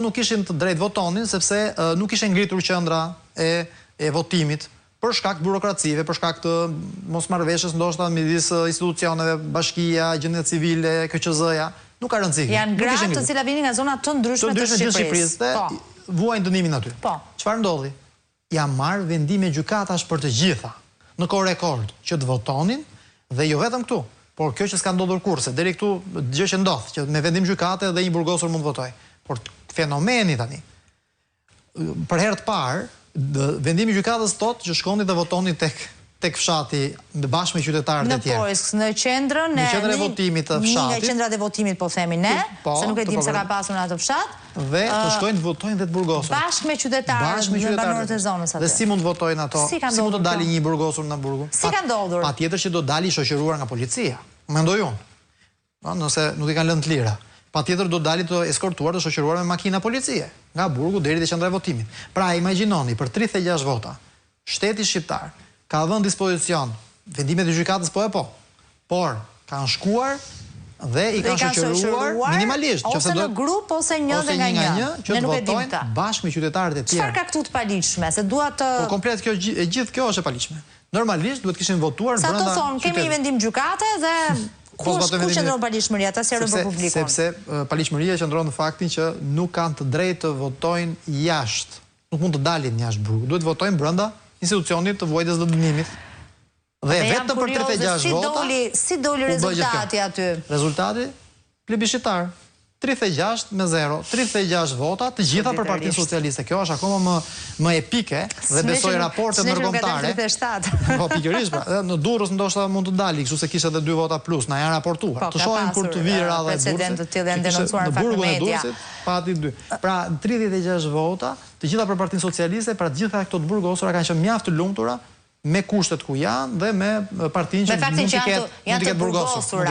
nuk ishin të drejtë votonin sepse nuk ishin ngritur qendra e votimit për shkak të burokracive, për shkak të mosmarrëveshjes ndoshta midis institucioneve, bashkia, gjendja civile, KQZ-ja, nuk ka rëndësi. Janë gratë të cilat vinin nga zona të ndryshme të Shqipërisë. Vuajnë dënimin aty. Çfarë ndodhi? Ja marr vendime gjykatash për të gjitha, në kohë rekord, që të votonin dhe jo vetëm këtu, por kjo që s'ka ndodhur kurse, deri këtu gjë që ndodh, që me vendim gjykate dhe një burgosur mund të votojë. Por fenomeni tani, për herë të parë, vendimi gjykatës thotë që shkonin dhe votonin tek fshati bashkë me qytetarët e tjerë. Në Poisk, në qendrën e votimit të fshatit. Një nga qendrat e votimit, po themi ne, se nuk e dim se ka pasur në atë fshat. Dhe të shkojnë të votojnë dhe të burgosur. Bashkë me qytetarët dhe banorët e zonës atë. Dhe si mund të votojnë ato? Si mund të dali një burgosur në burgu? Si ka ndodhur? Patjetër që do dali shoqëruar nga policia. Mendoj unë. Nëse nuk i kanë lënë të lira. Patjetër do dali të eskortuar të shoqëruar me makina policie, nga burgu deri te qendra e votimit. Pra imagjinoni, për 36 vota, shteti shqiptar ka dhënë dispozicion vendimet e gjykatës por kanë shkuar dhe i kanë shoqëruar minimalisht, ose në grup ose një dhe nga një, që të votojnë bashkë me qytetarët e tjerë. Çfarë ka këtu të paligjshme? Se dua të komplet kjo e gjithë kjo është e paligjshme. Normalisht duhet kishin votuar brenda. Sa të thonë, kemi një vendim gjykate dhe ku qëndron paligjshmëria, ta sqaroj për publikun. Sepse paligjshmëria qëndron në faktin që nuk kanë të drejtë të votojnë jashtë. Nuk mund të dalin jashtë burgut. Duhet votojnë brenda institucionit të vuajtjes dhe dënimit. Dhe vetëm për 36 vota. Si doli rezultati aty? Rezultati plebiscitar. 36-0, 36 vota, të gjitha për Partinë Socialiste. Kjo është akoma më epike dhe besoj raportet ndërkombëtare. Po pikërisht, pra, në Durrës ndoshta mund të dali, kështu se kishte edhe 2 vota plus, na janë raportuar. Të shohim kur të vijë radha e Durrësit. Në burgun e Durrësit pati 2. Pra 36 vota, të gjitha për Partinë Socialiste, pra të gjitha këto të burgosura kanë qenë mjaft të lumtura me kushtet ku janë dhe me partinë që mund të ketë burgosur.